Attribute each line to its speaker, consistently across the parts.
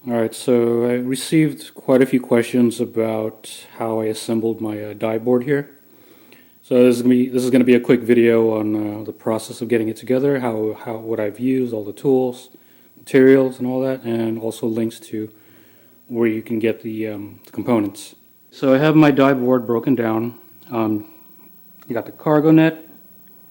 Speaker 1: Alright, so I received quite a few questions about how I assembled my dive board here. So this is gonna be a quick video on the process of getting it together, what I've used, all the tools, materials, and all that, and also links to where you can get the components. So I have my dive board broken down. You got the cargo net,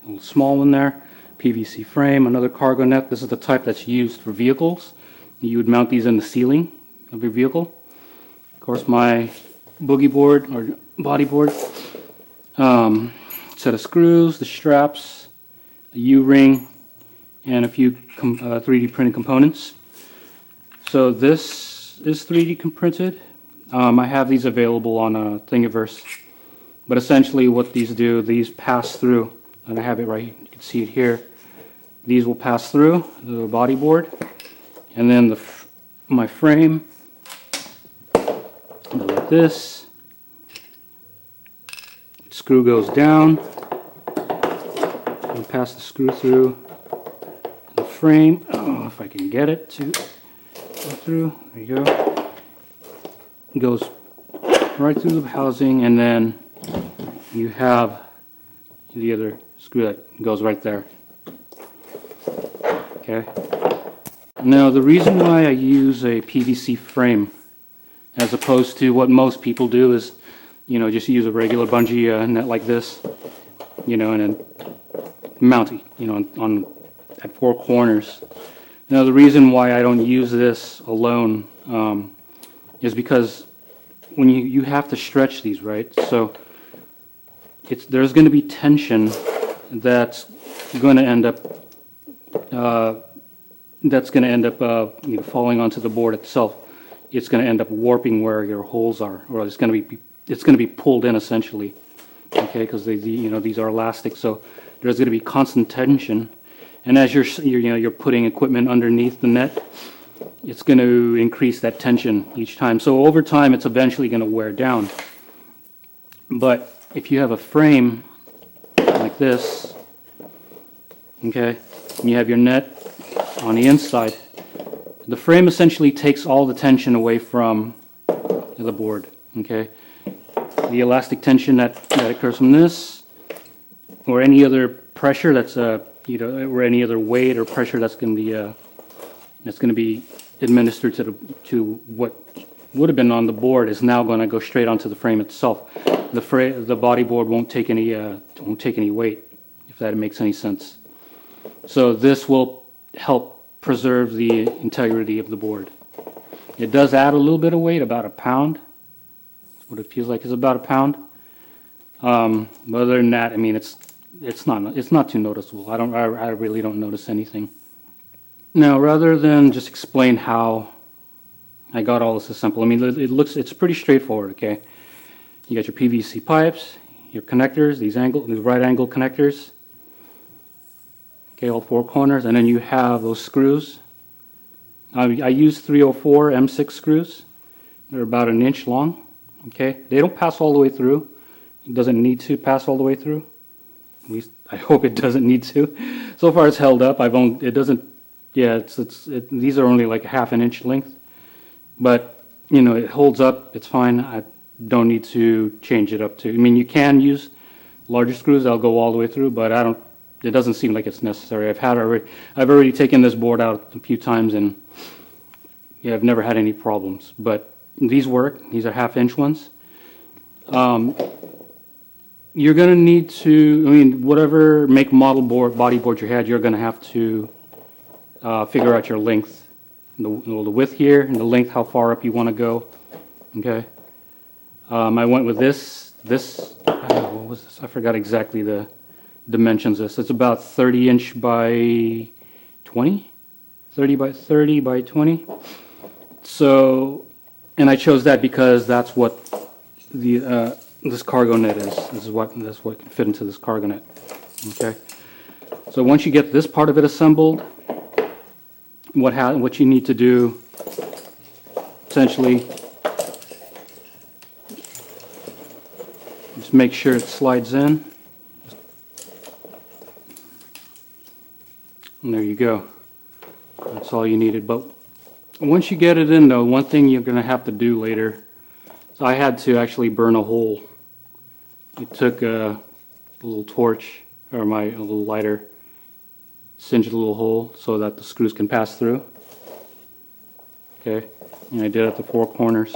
Speaker 1: a little small one there, PVC frame, another cargo net. This is the type that's used for vehicles. You would mount these in the ceiling of your vehicle. Of course, my boogie board or body board, set of screws, the straps, a U-ring, and a few 3D printed components. So this is 3D printed. I have these available on Thingiverse, but essentially what these do, these pass through, and I have it right, you can see it here. These will pass through the body board. And then my frame, like this, screw goes down, and pass the screw through the frame. Oh, if I can get it to go through, there you go. It goes right through the housing, and then you have the other screw that goes right there. Okay. Now, the reason why I use a PVC frame as opposed to what most people do is, just use a regular bungee net like this, and then mount it, at four corners. Now, the reason why I don't use this alone is because when you have to stretch these, right? So there's going to be tension that's going to end up falling onto the board itself. It's going to end up warping where your holes are, or it's going to be pulled in essentially. Okay, because these are elastic, so there's going to be constant tension, and as you're putting equipment underneath the net, it's going to increase that tension each time. So over time, it's eventually going to wear down. But if you have a frame like this, okay, and you have your net on the inside, the frame essentially takes all the tension away from the board. Okay, the elastic tension that occurs from this, or any other pressure that's or any other weight or pressure that's going to be administered to what would have been on the board, is now going to go straight onto the frame itself. The body board won't take any weight, if that makes any sense. So this will help preserve the integrity of the board. It does add a little bit of weight, about a pound. That's what it feels like, is about a pound. But other than that, I mean, it's not too noticeable. I really don't notice anything. Now, rather than just explain how I got all this assembled, I mean, it's pretty straightforward. Okay, you got your PVC pipes, your connectors, these right angle connectors. Okay, all four corners, and then you have those screws. I use 304 M6 screws. They're about an inch long. Okay, they don't pass all the way through. It doesn't need to pass all the way through. At least I hope it doesn't need to. So far, it's held up. It doesn't. Yeah, these are only like a half an inch length, but it holds up. It's fine. I don't need to change it up to. I mean, you can use larger screws. They'll go all the way through, but I don't. It doesn't seem like it's necessary. I've already taken this board out a few times, and yeah, I've never had any problems. But these work. These are half-inch ones. You're going to need to, whatever make, model board, body board you had, you're going to have to figure out your length, the width here, and the length, how far up you want to go. Okay. I went with this. What was this? I forgot exactly the dimensions of this. It's about 30 inch by 20, 30 by 30 by 20. So, and I chose that because that's what this cargo net is. That's what can fit into this cargo net. Okay. So once you get this part of it assembled, what you need to do essentially, just make sure it slides in. And there you go. That's all you needed. But Once you get it in though, one thing you're going to have to do later, so I had to actually burn a hole. I took a little torch, or a little lighter, cinched a little hole so that the screws can pass through. Okay, and I did it at the 4 corners.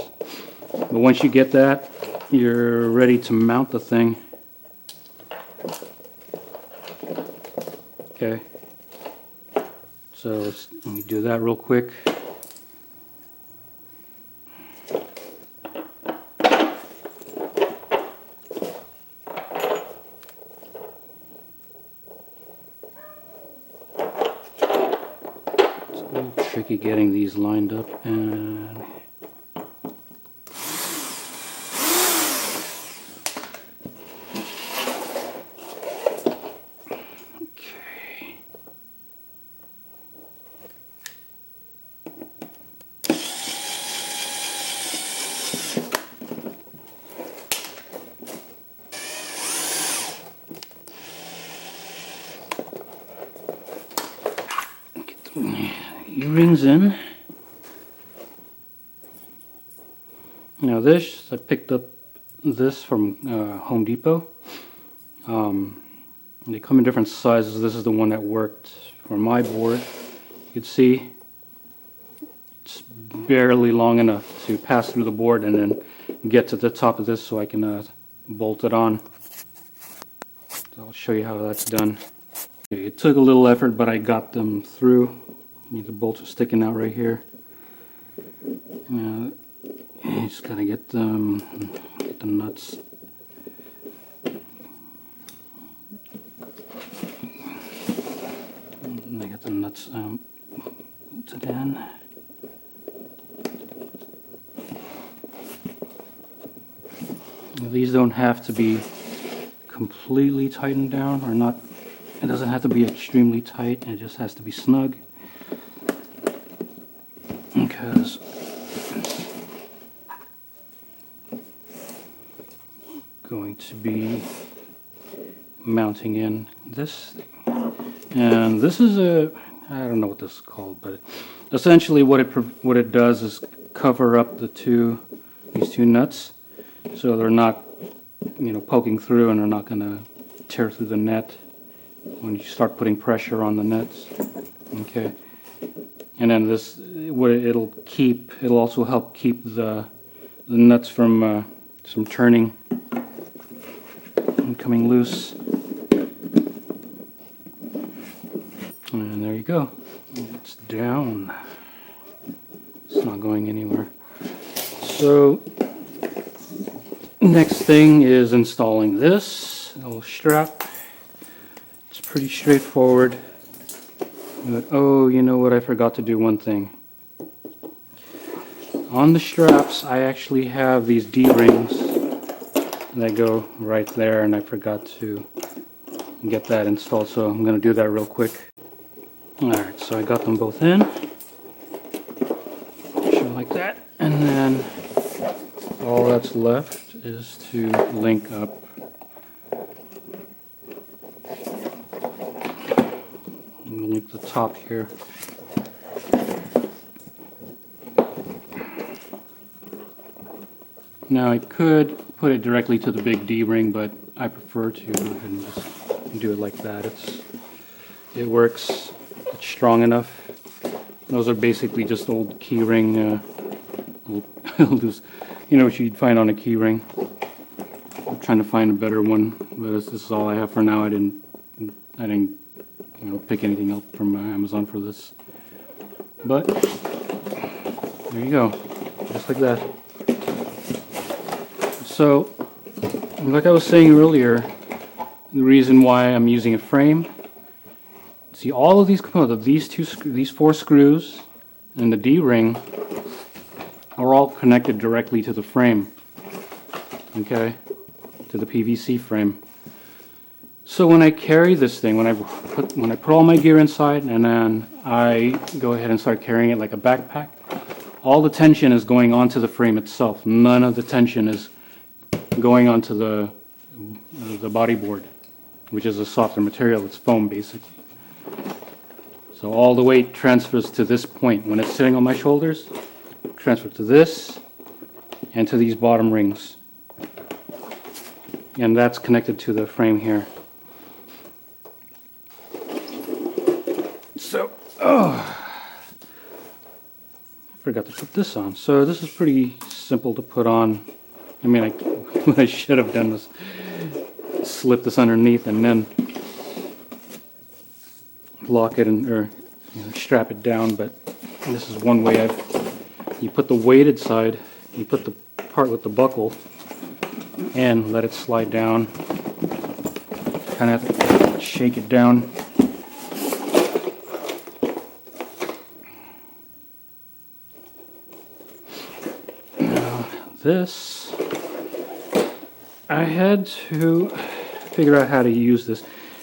Speaker 1: But once you get that, you're ready to mount the thing. Okay, so let me do that real quick. It's a little tricky getting these lined up, and E-rings in. Now this, I picked up this from Home Depot. They come in different sizes. This is the one that worked for my board. You can see it's barely long enough to pass through the board and then get to the top of this so I can bolt it on. So I'll show you how that's done. It took a little effort, but I got them through. The bolts are sticking out right here. You just gotta get the nuts. And I got the nuts bolted in. These don't have to be completely tightened down, or not. It doesn't have to be extremely tight. It just has to be snug. Because going to be mounting in this thing, and this is I don't know what this is called, but essentially what it does is cover up these two nuts, so they're not poking through, and they're not going to tear through the net when you start putting pressure on the nets. Okay. And then this, it'll also help keep the nuts from turning and coming loose. And there you go. It's down. It's not going anywhere. So next thing is installing this little strap. It's pretty straightforward. But, oh, you know what? I forgot to do one thing. On the straps, I actually have these D-rings that go right there, and I forgot to get that installed, so I'm going to do that real quick. Alright, so I got them both in. Show like that. And then all that's left is to link up the top here. Now I could put it directly to the big D-ring, but I prefer to go ahead and just do it like that. It works. It's strong enough. Those are basically just old key ring, what you'd find on a key ring. I'm trying to find a better one, but this is all I have for now. I didn't pick anything up from Amazon for this. But there you go, just like that. So, like I was saying earlier, the reason why I'm using a frame. See, all of these components, these 4 screws and the D-ring are all connected directly to the frame. Okay, to the PVC frame. So when I carry this thing, when I put all my gear inside, and then I go ahead and start carrying it like a backpack, all the tension is going onto the frame itself. None of the tension is going onto the bodyboard, which is a softer material. It's foam basically. So all the weight transfers to this point. When it's sitting on my shoulders, transfer to this and to these bottom rings. And that's connected to the frame here. So, I forgot to put this on. So this is pretty simple to put on. I mean, what I should have done was slip this underneath and then lock it or strap it down. But this is one way you put the weighted side, you put the part with the buckle and let it slide down. Kind of have to shake it down. Now this, I had to figure out how to use this.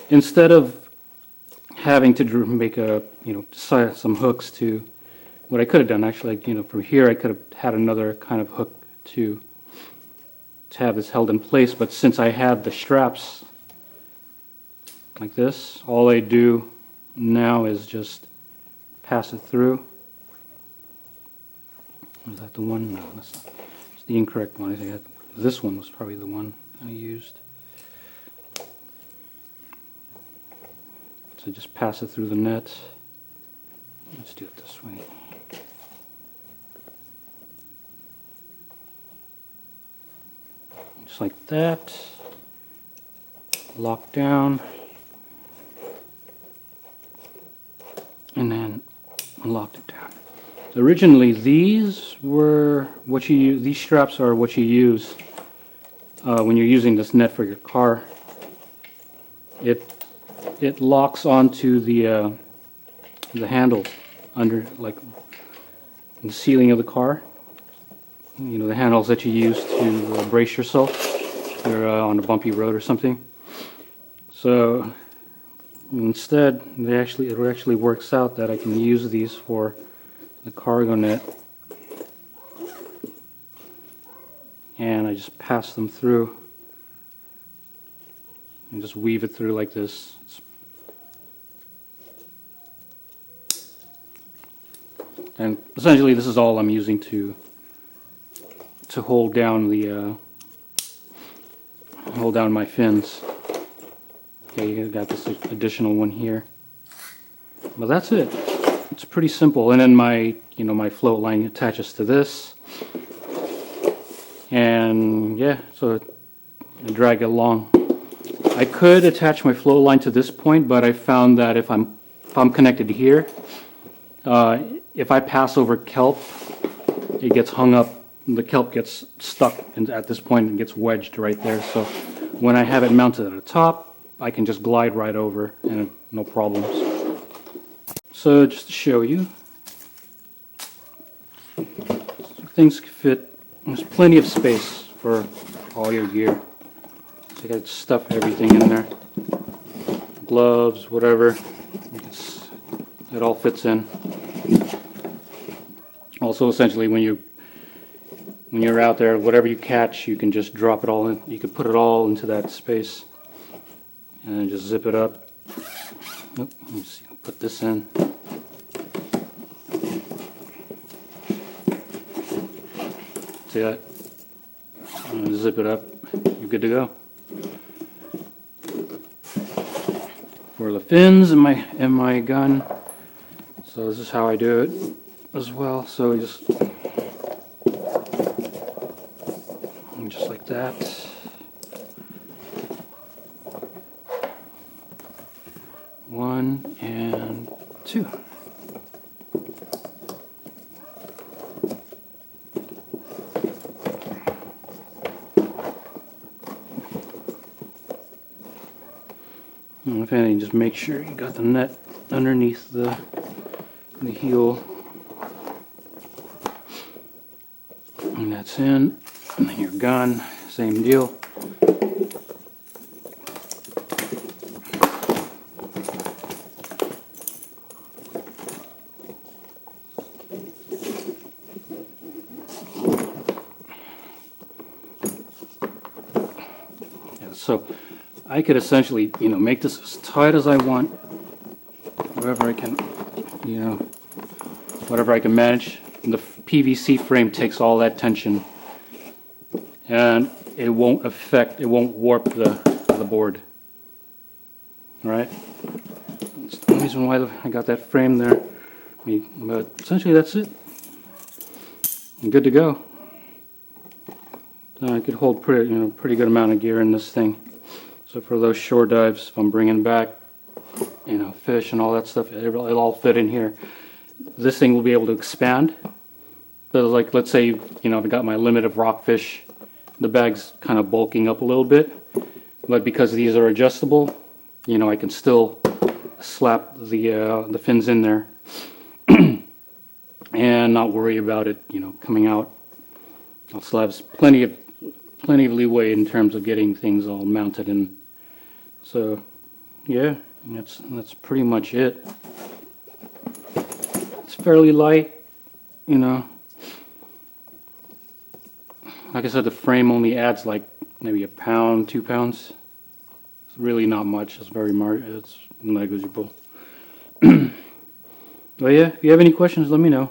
Speaker 1: Instead of having to make some hooks to, what I could have done actually, from here I could have had another kind of hook to have this held in place, but since I have the straps like this, all I do now is just pass it through. Was that the one? No, that's not. It's the incorrect one. I think this one was probably the one I used. So just pass it through the net. Let's do it this way. Just like that. Lock down. And then locked it down. Originally, these were what you use. These straps are what you use when you're using this net for your car. It locks onto the handle under, like, the ceiling of the car. The handles that you use to brace yourself if you're on a bumpy road or something. So instead, it actually works out that I can use these for the cargo net, and I just pass them through and just weave it through like this. And essentially this is all I'm using to hold down my fins. Okay, you got this additional one here. But that's it. It's pretty simple. And then my float line attaches to this. And yeah, so I drag it along. I could attach my float line to this point, but I found that if I'm connected here, if I pass over kelp, it gets hung up. The kelp gets stuck at this point and gets wedged right there. So when I have it mounted at the top, I can just glide right over and no problems. So just to show you, things fit. There's plenty of space for all your gear. So you got to stuff everything in there. Gloves, whatever. It all fits in. Also, essentially, when you're out there, whatever you catch, you can just drop it all in. You can put it all into that space and then just zip it up. Let me see. I'll put this in. See that? Zip it up. You're good to go. For the fins in my gun. So this is how I do it as well. So just like that. One and two. And if anything, just make sure you got the net underneath the heel. And that's in. And then your gun, same deal. Yeah, so I could essentially, make this as tight as I want, wherever I can you know, whatever I can manage. And the PVC frame takes all that tension, and it won't warp the board. All right. That's the reason why I got that frame there. But essentially that's it. I'm good to go. I could hold pretty good amount of gear in this thing. So for those shore dives, if I'm bringing back, fish and all that stuff, it'll all fit in here. This thing will be able to expand. So like, let's say, I've got my limit of rockfish. The bag's kind of bulking up a little bit, but because these are adjustable, I can still slap the fins in there and not worry about it, coming out. I'll still have plenty of leeway in terms of getting things all mounted in. So yeah, that's pretty much it. It's fairly light, like I said, the frame only adds like maybe a pound, 2 pounds. It's really not much. It's it's negligible. But yeah, if you have any questions, let me know.